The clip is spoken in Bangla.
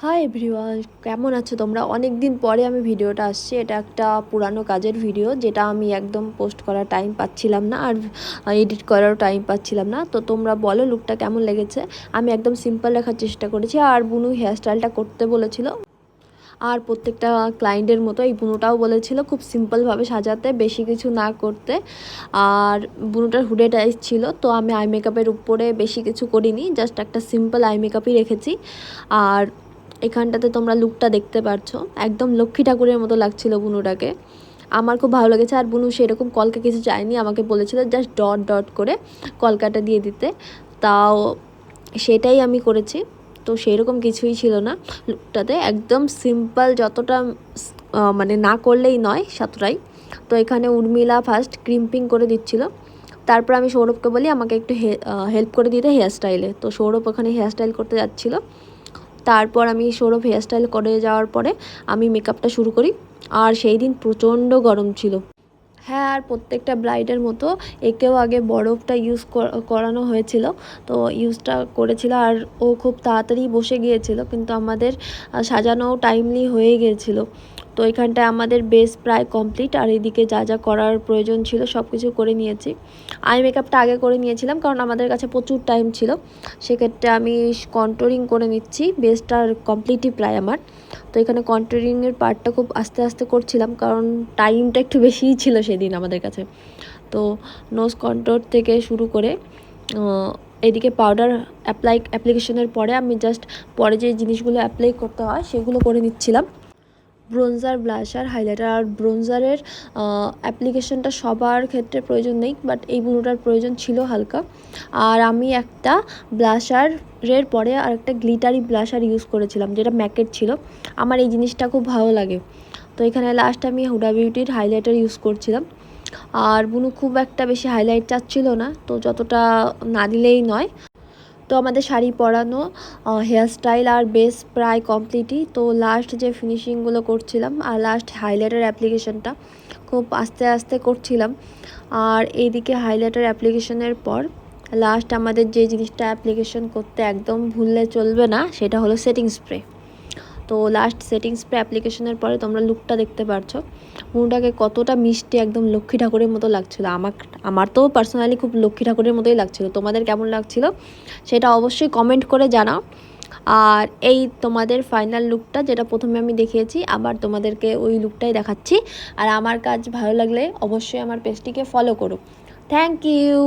হাই এভরিওয়ান, কেমন আছো তোমরা? অনেক দিন পরে আমি ভিডিওটা আসছে। এটা একটা পুরানো কাজের ভিডিও, যেটা আমি একদম পোস্ট করার টাইম পাচ্ছিলাম না, আর এডিট করারও টাইম পাচ্ছিলাম না। তো তোমরা বলো লুকটা কেমন লেগেছে। আমি একদম সিম্পল রাখার চেষ্টা করেছি, আর বুনু হেয়ারস্টাইলটা করতে বলেছিল। আর প্রত্যেকটা ক্লায়েন্টের মতো এই বুনুটাও বলেছিল খুব সিম্পলভাবে সাজাতে, বেশি কিছু না করতে। আর বুনুটার হুডে টাইস ছিল, তো আমি আই মেকআপের উপরে বেশি কিছু করিনি, জাস্ট একটা সিম্পল আই মেকআপই রেখেছি। আর এখানটাতে তোমরা লুকটা দেখতে পাচ্ছ, একদম লক্ষ্মী ঠাকুরের মতো লাগছিল বুনুটাকে। আমার খুব ভালো লেগেছে। আর বুনু সেরকম কলকা কিছু চায়নি, আমাকে বলেছিল জাস্ট ডট ডট করে কলকাটা দিয়ে দিতে, তাও সেটাই আমি করেছি। তো সেরকম কিছুই ছিল না লুকটাতে, একদম সিম্পল, যতটা মানে না করলেই নয় ততটাই। তো এখানে উর্মিলা ফার্স্ট ক্রিম্পিং করে দিচ্ছিল, তারপর আমি সৌরভকে বলি আমাকে একটু হেল্প করে দিতে হেয়ারস্টাইলে। তো সৌরভ ওখানে হেয়ারস্টাইল করতে যাচ্ছিল। তারপর আমি সৌরভ হেয়ারস্টাইল করে যাওয়ার পরে আমি মেকআপটা শুরু করি। আর সেই দিন প্রচণ্ড গরম ছিল। হ্যাঁ, আর প্রত্যেকটা ব্রাইডের মতো একেও আগে বরফটা ইউজ করানো হয়েছিল, তো ইউজটা করেছিল। আর ও খুব তাড়াতাড়ি বসে গিয়েছিল, কিন্তু আমাদের সাজানো টাইমলি হয়ে গিয়েছিল। তো এখানটায় আমাদের বেস প্রায় কমপ্লিট, আর এদিকে যা যা করার প্রয়োজন ছিল সব কিছু করে নিয়েছি। আই মেকআপটা আগে করে নিয়েছিলাম, কারণ আমাদের কাছে প্রচুর টাইম ছিল। সেক্ষেত্রে আমি কন্ট্রোলিং করে নিচ্ছি, বেসটার কমপ্লিটই প্রায় আমার। তো এখানে কন্ট্রোলিংয়ের পার্টটা খুব আস্তে আস্তে করছিলাম, কারণ টাইমটা একটু বেশিই ছিল সেদিন আমাদের কাছে। তো নোজ কন্ট্রোল থেকে শুরু করে এদিকে পাউডার অ্যাপ্লিকেশনের পরে আমি জাস্ট পরে যে জিনিসগুলো অ্যাপ্লাই করতে হয় সেগুলো করে নিচ্ছিলাম। Bronzer, blusher, highlighter. আর ব্রোঞ্জারের অ্যাপ্লিকেশনটা সবার ক্ষেত্রে প্রয়োজন নেই, বাট এই বুনোটার প্রয়োজন ছিল হালকা। আর আমি একটা ব্লাশারের পরে আর একটা গ্লিটারি ব্লাশার ইউজ করেছিলাম, যেটা ম্যাকের ছিল। আমার এই জিনিসটা খুব ভালো লাগে। তো এখানে লাস্ট আমি হুডা বিউটির হাইলাইটার ইউজ করছিলাম। আর বুনু খুব একটা বেশি হাইলাইট চাচ্ছিল না, তো যতটা না দিলেই নয়। তো আমাদের শাড়ি পরানো, হেয়ারস্টাইল আর বেস প্রায় কমপ্লিটই। তো লাস্ট যে ফিনিশিংগুলো করছিলাম, আর লাস্ট হাইলাইটার অ্যাপ্লিকেশনটা খুব আস্তে আস্তে করছিলাম। আর এইদিকে হাইলাইটার অ্যাপ্লিকেশনের পর লাস্ট আমাদের যে জিনিসটা অ্যাপ্লিকেশন করতে একদম ভুললে চলবে না, সেটা হলো সেটিং স্প্রে। তো লাস্ট সেটিং স্প্রে অ্যাপ্লিকেশনের পরে তোমরা লুকটা দেখতে পারছো, মুখটাকে কতটা মিষ্টি, একদম লক্ষ্মী ঠাকুরের মতো লাগছিলো। আমার তো পার্সোনালি খুব লক্ষ্মী ঠাকুরের মতোই লাগছিলো। তোমাদের কেমন লাগছিলো সেটা অবশ্যই কমেন্ট করে জানাও। আর এই তোমাদের ফাইনাল লুকটা, যেটা প্রথমে আমি দেখিয়েছি, আবার তোমাদেরকে ওই লুকটাই দেখাচ্ছি। আর আমার কাজ ভালো লাগলে অবশ্যই আমার পেজটিকে ফলো করো। Thank you.